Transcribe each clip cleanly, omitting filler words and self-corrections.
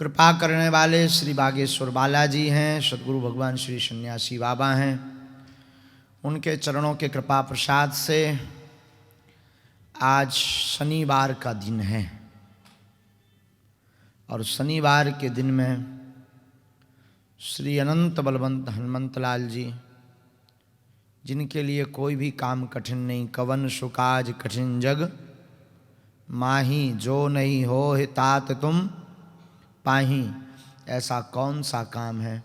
कृपा करने वाले श्री बागेश्वर बालाजी हैं, सद्गुरु भगवान श्री सन्यासी बाबा हैं। उनके चरणों के कृपा प्रसाद से आज शनिवार का दिन है और शनिवार के दिन में श्री अनंत बलवंत हनुमंत लाल जी, जिनके लिए कोई भी काम कठिन नहीं, कवन सुकाज कठिन जग माही, जो नहीं हो तात तुम पाही। ऐसा कौन सा काम है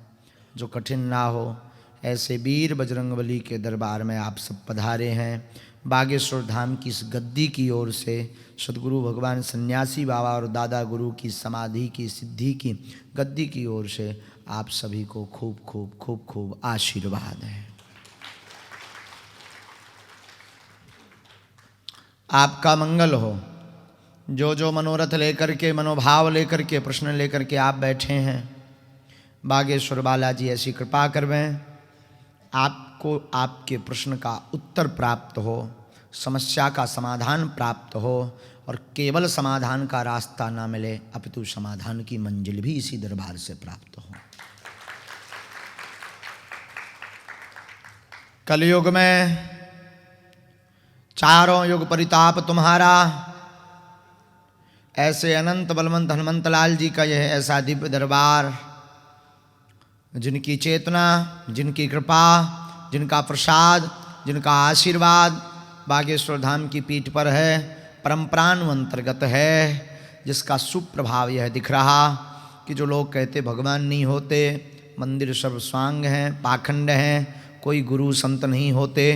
जो कठिन ना हो। ऐसे वीर बजरंगबली के दरबार में आप सब पधारे हैं। बागेश्वर धाम की इस गद्दी की ओर से सद्गुरु भगवान सन्यासी बाबा और दादा गुरु की समाधि की सिद्धि की गद्दी की ओर से आप सभी को खूब खूब खूब खूब आशीर्वाद है। आपका मंगल हो। जो जो मनोरथ लेकर के, मनोभाव लेकर के, प्रश्न लेकर के आप बैठे हैं, बागेश्वर बालाजी ऐसी कृपा करवें आपको आपके प्रश्न का उत्तर प्राप्त हो, समस्या का समाधान प्राप्त हो और केवल समाधान का रास्ता ना मिले अपितु समाधान की मंजिल भी इसी दरबार से प्राप्त हो। कलयुग में चारों युग परिताप तुम्हारा, ऐसे अनंत बलवंत हनुमंत लाल जी का यह ऐसा दिव्य दरबार, जिनकी चेतना, जिनकी कृपा, जिनका प्रसाद, जिनका आशीर्वाद बागेश्वर धाम की पीठ पर है, परंपरानुअंतर्गत है, जिसका सुप्रभाव यह दिख रहा कि जो लोग कहते भगवान नहीं होते, मंदिर सब स्वांग हैं, पाखंड हैं, कोई गुरु संत नहीं होते,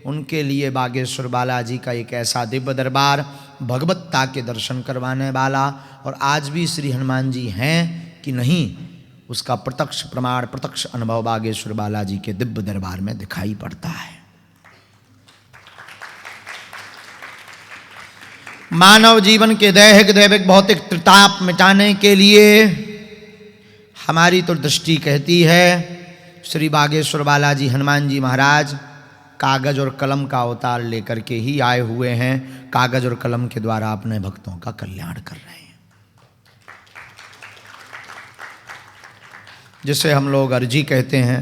उनके लिए बागेश्वर बालाजी का एक ऐसा दिव्य दरबार, भगवत्ता के दर्शन करवाने वाला, और आज भी श्री हनुमान जी हैं कि नहीं उसका प्रत्यक्ष प्रमाण, प्रत्यक्ष अनुभव बागेश्वर बालाजी के दिव्य दरबार में दिखाई पड़ता है। मानव जीवन के दैहिक दैविक भौतिक त्रिताप मिटाने के लिए हमारी तो दृष्टि कहती है श्री बागेश्वर बालाजी हनुमान जी महाराज कागज और कलम का अवतार लेकर के ही आए हुए हैं। कागज और कलम के द्वारा अपने भक्तों का कल्याण कर रहे हैं। जिसे हम लोग अर्जी कहते हैं,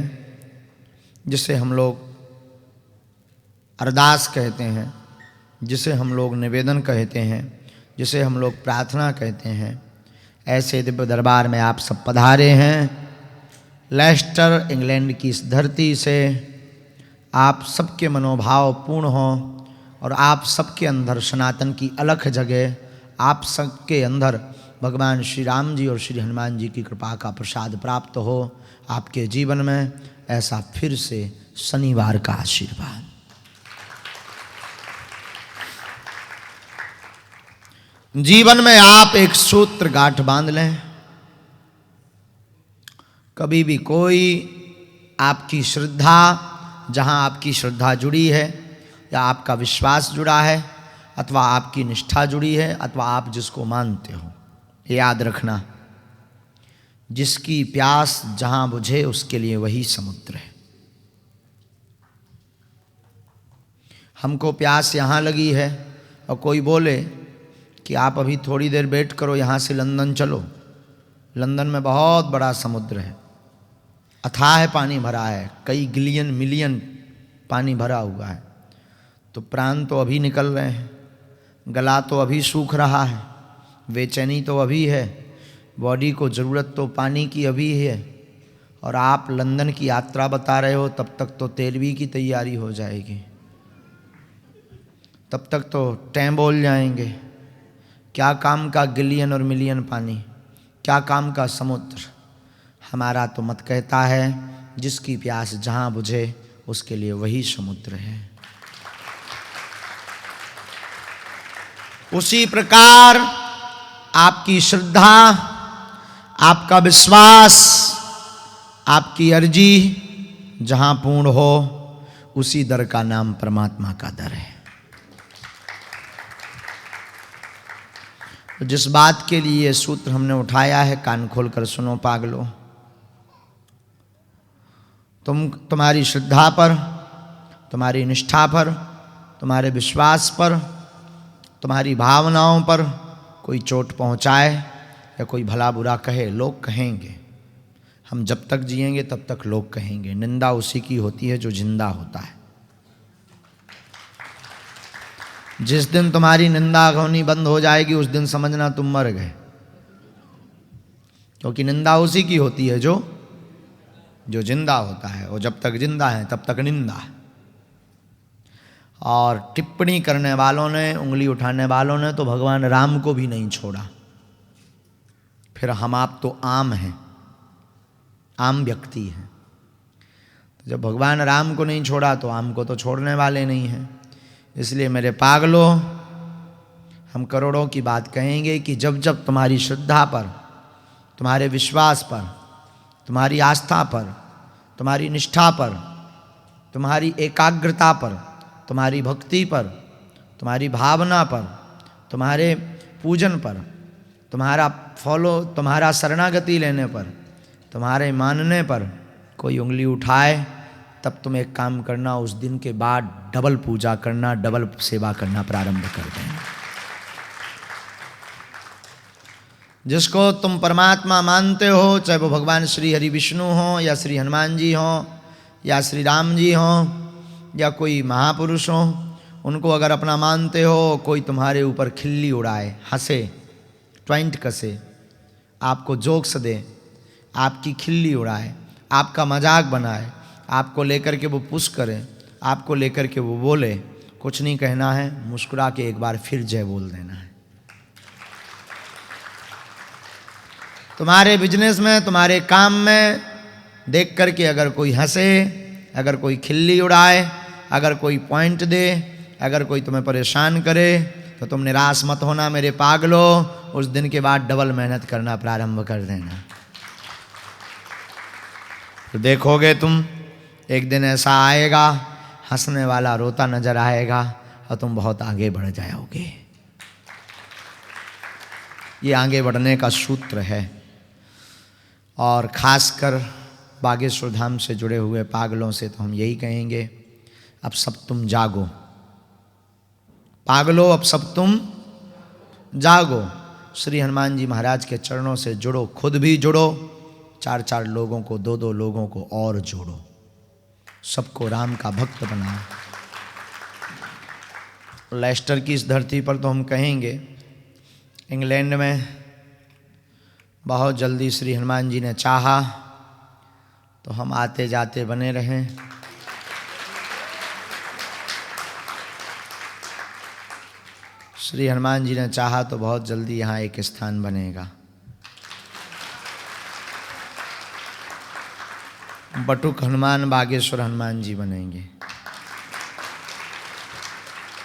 जिसे हम लोग अरदास कहते हैं, जिसे हम लोग निवेदन कहते हैं, जिसे हम लोग प्रार्थना कहते हैं, ऐसे दिव्य दरबार में आप सब पधारे हैं। लेस्टर इंग्लैंड की इस धरती से आप सबके मनोभाव पूर्ण हो और आप सबके अंदर सनातन की अलख जगह, आप सबके अंदर भगवान श्री राम जी और श्री हनुमान जी की कृपा का प्रसाद प्राप्त हो। आपके जीवन में ऐसा फिर से शनिवार का आशीर्वाद। जीवन में आप एक सूत्र गांठ बांध लें। कभी भी कोई आपकी श्रद्धा, जहाँ आपकी श्रद्धा जुड़ी है या आपका विश्वास जुड़ा है अथवा आपकी निष्ठा जुड़ी है अथवा आप जिसको मानते हो, याद रखना जिसकी प्यास जहाँ बुझे उसके लिए वही समुद्र है। हमको प्यास यहाँ लगी है और कोई बोले कि आप अभी थोड़ी देर वेट करो, यहाँ से लंदन चलो, लंदन में बहुत बड़ा समुद्र है, अथाह पानी भरा है, कई गिलियन मिलियन पानी भरा हुआ है, तो प्राण तो अभी निकल रहे हैं, गला तो अभी सूख रहा है, बेचैनी तो अभी है, बॉडी को ज़रूरत तो पानी की अभी है, और आप लंदन की यात्रा बता रहे हो, तब तक तो तेलवी की तैयारी हो जाएगी, तब तक तो टैं बोल जाएंगे। क्या काम का गिलियन और मिलियन पानी, क्या काम का समुद्र। हमारा तो मत कहता है जिसकी प्यास जहाँ बुझे उसके लिए वही समुद्र है। उसी प्रकार आपकी श्रद्धा, आपका विश्वास, आपकी अर्जी जहाँ पूर्ण हो, उसी दर का नाम परमात्मा का दर है। जिस बात के लिए ये सूत्र हमने उठाया है, कान खोलकर सुनो पागलो। तुम्हारी श्रद्धा पर, तुम्हारी निष्ठा पर, तुम्हारे विश्वास पर, तुम्हारी भावनाओं पर कोई चोट पहुंचाए या या कोई भला बुरा कहे, लोग कहेंगे। हम जब तक जिएंगे तब तक लोग कहेंगे। निंदा उसी की होती है जो जिंदा होता है। जिस दिन तुम्हारी निंदा होनी बंद हो जाएगी उस दिन समझना तुम मर गए, क्योंकि निंदा उसी की होती है जो जिंदा होता है, और जब तक जिंदा है तब तक निंदा है। और टिप्पणी करने वालों ने, उंगली उठाने वालों ने तो भगवान राम को भी नहीं छोड़ा। फिर हम आप तो आम हैं, आम व्यक्ति हैं। तो जब भगवान राम को नहीं छोड़ा तो आम को तो छोड़ने वाले नहीं हैं। इसलिए मेरे पागलों, हम करोड़ों की बात कहेंगे कि जब जब तुम्हारी श्रद्धा पर, तुम्हारे विश्वास पर, तुम्हारी आस्था पर, तुम्हारी निष्ठा पर, तुम्हारी एकाग्रता पर, तुम्हारी भक्ति पर, तुम्हारी भावना पर, तुम्हारे पूजन पर, तुम्हारा तुम्हारा शरणागति लेने पर, तुम्हारे मानने पर कोई उंगली उठाए, तब तुम एक काम करना, उस दिन के बाद डबल पूजा करना, डबल सेवा करना प्रारंभ कर देना। जिसको तुम परमात्मा मानते हो, चाहे वो भगवान श्री हरि विष्णु हो, या श्री हनुमान जी हो, या श्री राम जी हो, या कोई महापुरुष हो, उनको अगर अपना मानते हो, कोई तुम्हारे ऊपर खिल्ली उड़ाए, हंसे, ट्वाइंट कसे, आपको जोक्स दे, आपकी खिल्ली उड़ाए, आपका मजाक बनाए, आपको लेकर के वो पुश करे, आपको लेकर के वो बोले, कुछ नहीं कहना है, मुस्कुरा के एक बार फिर जय बोल देना है। तुम्हारे बिजनेस में, तुम्हारे काम में देख करके अगर कोई हंसे, अगर कोई खिल्ली उड़ाए, अगर कोई पॉइंट दे, अगर कोई तुम्हें परेशान करे, तो तुम निराश मत होना मेरे पागलो। उस दिन के बाद डबल मेहनत करना प्रारंभ कर देना। तो देखोगे तुम, एक दिन ऐसा आएगा, हंसने वाला रोता नजर आएगा और तुम बहुत आगे बढ़ जाओगे। ये आगे बढ़ने का सूत्र है। और खासकर बागेश्वर धाम से जुड़े हुए पागलों से तो हम यही कहेंगे, अब सब तुम जागो पागलो, अब सब तुम जागो। श्री हनुमान जी महाराज के चरणों से जुड़ो, खुद भी जुड़ो, 4-4 लोगों को, 2-2 लोगों को और जोड़ो, सबको राम का भक्त बनाओ। लेस्टर की इस धरती पर तो हम कहेंगे, इंग्लैंड में बहुत जल्दी श्री हनुमान जी ने चाहा तो हम आते जाते बने रहें। श्री हनुमान जी ने चाहा तो बहुत जल्दी यहाँ एक स्थान बनेगा। बटुक हनुमान, बागेश्वर हनुमान जी बनेंगे।